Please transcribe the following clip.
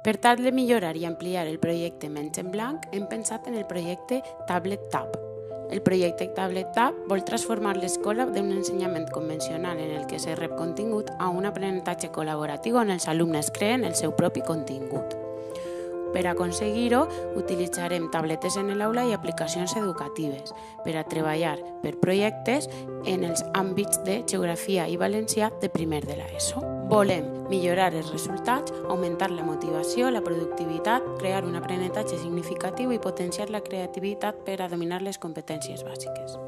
Per tal de millorar i ampliar el projecte Menys en Blanc, hem pensat en el projecte Tablet Tab. El projecte Tablet Tab vol transformar l'escola d'un ensenyament convencional en el que se rep contingut a un aprenentatge col·laboratiu on els alumnes creen el seu propi contingut. Per aconseguir-ho, utilitzarem tabletes en l'aula i aplicacions educatives per a treballar per projectes en els àmbits de geografia i valencià de primer de l'ESO. Volem millorar els resultats, augmentar la motivació, la productivitat, crear un aprenentatge significatiu i potenciar la creativitat per a dominar les competències bàsiques.